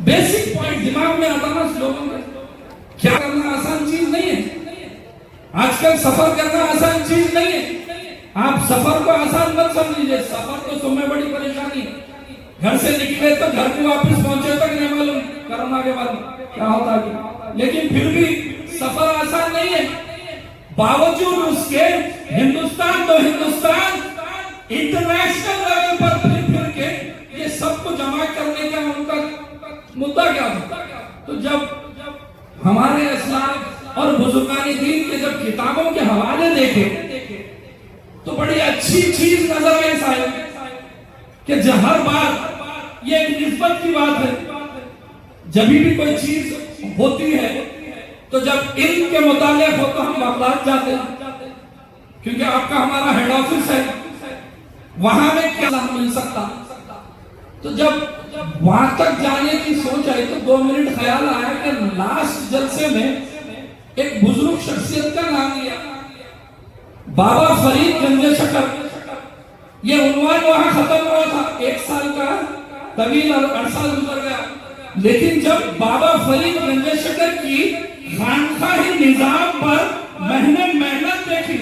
Basic point دماغ میں آتا نا لوگوں میں. کیا کرنا آسان چیز نہیں ہے. آج کل سفر کرنا آسان چیز نہیں ہے. آپ سفر کو آسان مت سمجھیے. سفر تو تمہیں بڑی پریشانی ہے. گھر سے نکلے تو گھر کو واپس پہنچے تک نہیں معلوم کرونا کے بعد کیا ہوتا ہے. لیکن پھر بھی سفر آسان نہیں ہے. باوجود اس کے ہندوستان تو ہندوستان انٹرنیشنل لیول پر پھر کے یہ سب کو جمع کرنے کا ان کا مدعا کیا تھا. تو جب ہمارے اسلاف اور بزرگان دین کے جب کتابوں کے حوالے دیکھے تو بڑی اچھی چیز نظر میں آئی کہ ہر بات یہ ایک نسبت کی بات ہے. جب بھی کوئی چیز ہوتی ہے تو جب علم کے متعلق ہو تو ہم بغداد جاتے ہیں کیونکہ آپ کا ہمارا ہیڈ آفس ہے. وہاں میں کیا مل سکتا. تو جب وہاں تک جانے کی سوچ آئی تو 2 منٹ خیال آیا کہ لاسٹ جلسے میں ایک بزرگ شخصیت کا نام لیا, بابا فرید گنج شکر. یہ عنوان وہاں ختم ہوا تھا. 1 سال کا طویل عرصہ گزر گیا. لیکن جب بابا فرید گنج شکر کی خانقاہی نظام پر محنت دیکھی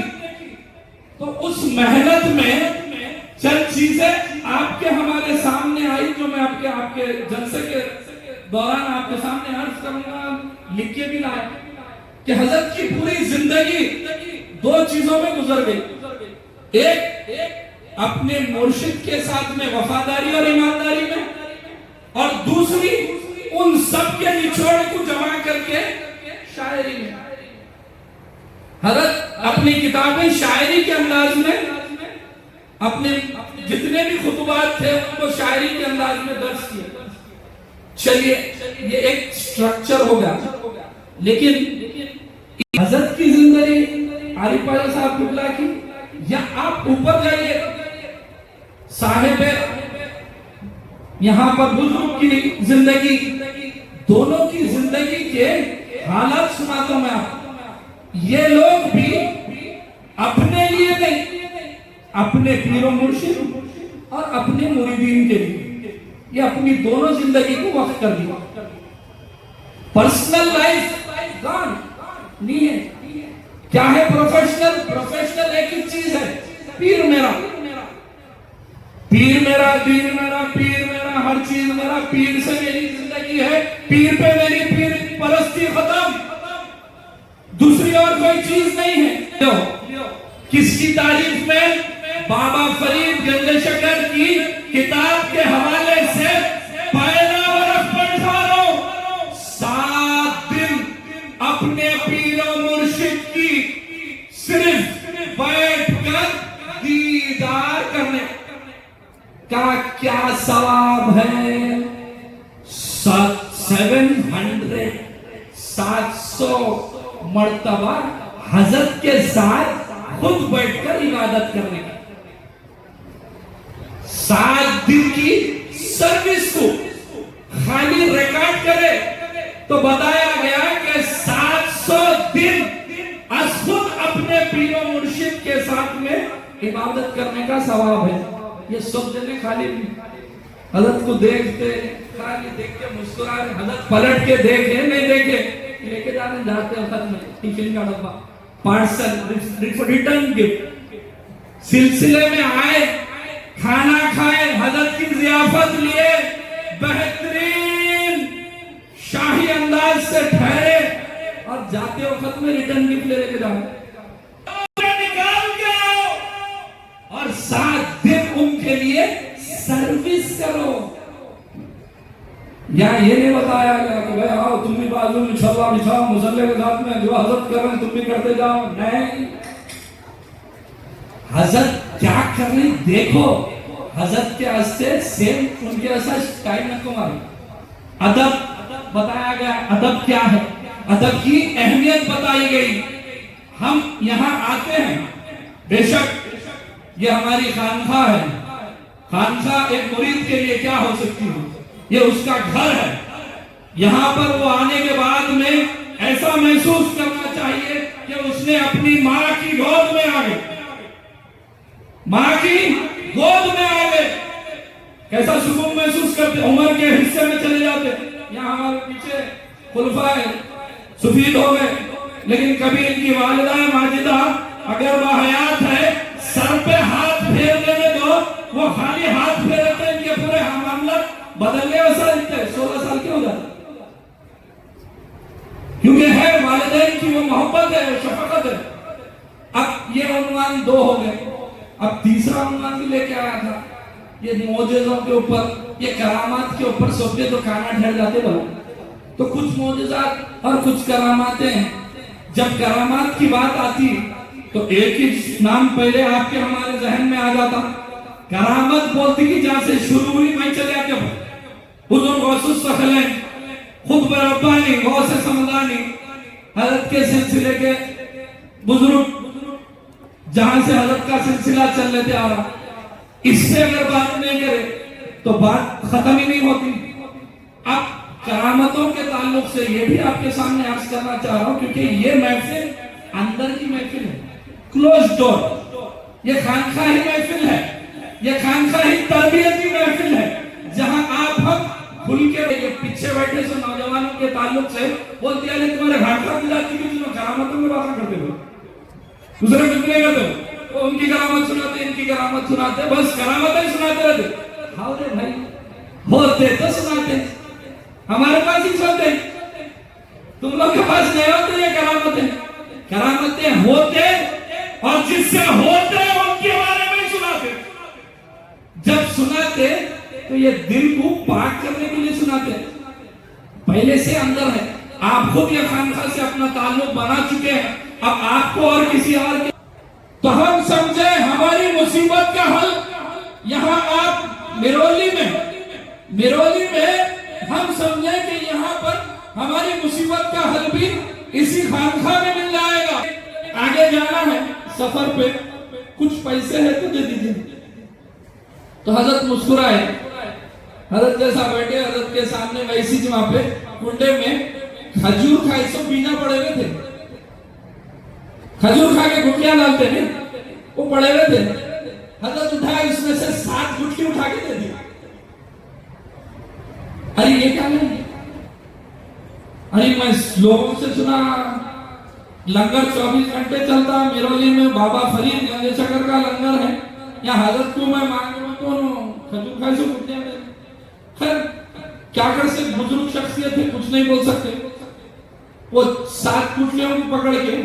تو اس محنت میں چند چیزیں آپ کے ہمارے سامنے آئی جو میں آپ کے جلسے کے دوران آپ کے سامنے عرض کروں گا. لکھ کے بھی لائے کہ حضرت کی پوری زندگی 2 چیزوں میں گزر گئی. ایک اپنے مرشد کے ساتھ میں وفاداری اور ایمانداری میں, اور دوسری ان سب کے نچوڑ کو جمع کر کے شاعری میں. حضرت اپنی کتابیں شاعری کے انداز میں اپنے جتنے بھی خطبات تھے ان کو شاعری کے انداز میں درج کیا. چلیے یہ ایک سٹرکچر ہوگا. لیکن حضرت کی زندگی عارف پاشا صاحب قبلہ کی, یا آپ اوپر جائیے صاحب یہاں پر بزرگ کی زندگی, دونوں کی زندگی کے حالات سناتا ہوں میں آپ. یہ لوگ بھی اپنے لیے نہیں, اپنے پیر و مرشد اور اپنے مریدین کے لیے یہ اپنی دونوں زندگی کو وقف کر دیا. پرسنل لائف کام نہیں ہے. کیا ہے پروفیشنل ایک ہی چیز ہے, پیر میرا پیر میرا دین میرا پیر میرا ہر چیز میرا, پیر سے میری زندگی ہے, پیر پہ میری پیر پرستی ختم, دوسری اور کوئی چیز نہیں ہے. کس کی تعریف میں؟ بابا فرید گنج شکر کی کتاب کے حوالے سے پہلا ورق پڑھارو. 7 دن اپنے پیر و مرشد کی صرف بیٹھ کر دیدار کرنے کا کیا ثواب ہے. 700 مرتبہ حضرت کے ساتھ خود بیٹھ کر عبادت کرنے کا. 7 دن کی سروس کو خالی ریکارڈ کرے تو بتایا گیا کہ 700 دن از خود اپنے پیر و مرشد کے ساتھ میں عبادت کرنے کا ثواب ہے. یہ سب جنے خالی حضرت کو دیکھتے خالی دیکھ کے مسکرائے, حضرت پلٹ کے دیکھے نہیں دیکھے, لے کے جانے جاتے وقت میں ٹیفن کا ڈبہ پارسل ریٹرن گفٹ سلسلے میں آئے, کھانا کھائے, حضرت کی ضیافت لیے, بہترین شاہی انداز سے ٹھہرے اور جاتے وقت میں ریٹرن گفٹ لے کے جاؤ نکال کے آؤ اور 7 دن ان کے لیے سروس کرو. یا یہ نہیں بتایا گیا کہ بھائی آؤ تم بھی بازو میں چھلا بچھاؤ مسلح کے ساتھ میں جو حضرت کر رہے ہیں تم بھی کرتے جاؤ. نہیں, حضرت کیا کر رہے دیکھو. حضرت کے واسطے سیم ان کے ایسا ٹائم نہ مارو. ادب بتایا گیا. ادب کیا ہے, ادب کی اہمیت بتائی گئی. ہم یہاں آتے ہیں, بے شک یہ ہماری خانقاہ ہے. خانقاہ ایک مرید کے لیے کیا ہو سکتی ہے, یہ اس کا گھر ہے. یہاں پر وہ آنے کے بعد میں ایسا محسوس کرنا چاہیے کہ اس نے اپنی ماں کی گود میں آ گئے, ماں کی گود میں آ گئے. کیسا سکون محسوس کرتے, عمر کے حصے میں چلے جاتے, یہاں ہمارے پیچھے خلفائے سفید ہو گئے، لیکن کبھی ان کی والدہ ماجدہ اگر وہ حیات ہے سر پہ ہاتھ پھیر دینے دو، وہ خالی ہاتھ پھیرتے ان کے پورے معاملات بدلنے ویسا دکھتے 16 سال کے ہو جاتے، کیونکہ ہے والدین کی وہ محبت ہے، وہ شفقت ہے۔ اب یہ عنوان 2 ہو گئے، اب تیسرا عنوان بھی لے کے آیا تھا، یہ معجزوں کے اوپر، یہ کرامات کے اوپر سوچتے تو کانا ڈھیر جاتے بھلا۔ تو کچھ معجزات اور کچھ کراماتیں ہیں، جب کرامات کی بات آتی تو ایک ہی نام پہلے آپ کے ہمارے ذہن میں آ جاتا، کرامت بولتی کہ جہاں سے شروع ہوئی میں چلے آتے ہوں، حضور غوث الثقلین، خطب ربانی، غوث سمدانی، حضرت کے سلسلے کے بزرگ جہاں سے حضرت کا سلسلہ چل لیتے آ رہا، اس سے اگر بات نہیں کرے تو بات ختم ہی نہیں ہوتی۔ اب کرامتوں کے تعلق سے یہ بھی آپ کے سامنے عرض کرنا چاہ رہا ہوں، کیونکہ یہ محفل اندر کی محفل ہے، کلوز ڈور، یہ خانقاہی محفل ہے، یہ خانقاہی تربیتی محفل ہے، جہاں آپ ہم کھل کے یہ پیچھے بیٹھے سے نوجوانوں کے تعلق سے بولتے ہیں تمہارے خانقاہ کی جاتی ہے جنہوں کرامتوں میں باتیں کرتے ہو، دوسرے ملنے گئے تو ان کی کرامت سناتے، ان کی کرامت سناتے، بس کرامتیں سناتے رہتے۔ ہاں رے بھائی، ہوتے تو سناتے، ہمارے پاس ہی چلتے، تم لوگ کے پاس نہیں ہوتے یہ کرامتیں۔ کرامتیں ہوتے اور جس سے ہوتے ان کے بارے میں سناتے، جب سناتے تو یہ دل کو پاک کرنے کے لیے سناتے، پہلے سے اندر ہے، آپ خود یہ خانقاہ سے اپنا تعلق بنا چکے ہیں، اب آپ کو اور کسی اور کے تو ہم سمجھے ہماری مصیبت کا حل یہاں آپ میرولی میں ہم سمجھے کہ یہاں پر ہماری مصیبت کا حل بھی اسی خانقاہ میں مل جائے گا۔ آگے جانا ہے سفر پہ، کچھ پیسے ہیں تو دے دیجئے۔ تو حضرت مسکرائے، حضرت جیسا بیٹھے، حضرت کے سامنے ویسی جی وہاں پہ کنڈے میں کھجور کھائے سو پینا پڑے ہوئے تھے، کھجور کھا کے گٹلیاں ڈالتے ہیں وہ پڑے ہوئے تھے، حضرت اٹھایا اس میں سے 7 گٹلی اٹھا کے دے دیا۔ ارے یہ کیا نہیں، ارے میں لوگوں سے سنا لنگر 24 گھنٹے چلتا میرولی میں، بابا فرید گنج شکر کا لنگر ہے، یا حضرت کو میں مانگ رہا ہوں کھجور کھائے سو گٹلیاں دے۔ خیر کیا کر سے بزرگ شخصیت ہے، کچھ نہیں بول سکتے، وہ 7 گٹلیوں کو پکڑ کے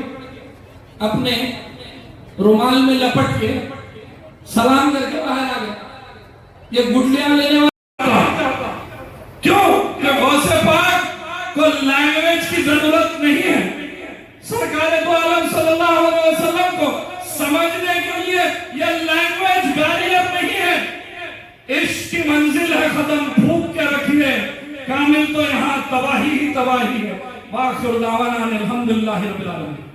اپنے رومال میں لپٹ کے سلام کر کے باہر آ گئے۔ یہ گٹلیاں لینے والا کیوں کہ غوث پاک کو لینگویج کی ضرورت نہیں ہے، سرکار دو عالم صلی اللہ علیہ وسلم کو سمجھنے کے لیے یہ لینگویج بیریئر نہیں ہے، عشق کی منزل ہے ختم، پھونک کے رکھیے، کامل تو یہاں تباہی ہی تباہی ہے۔ وآخر دعوانا الحمدللہ رب العالمین۔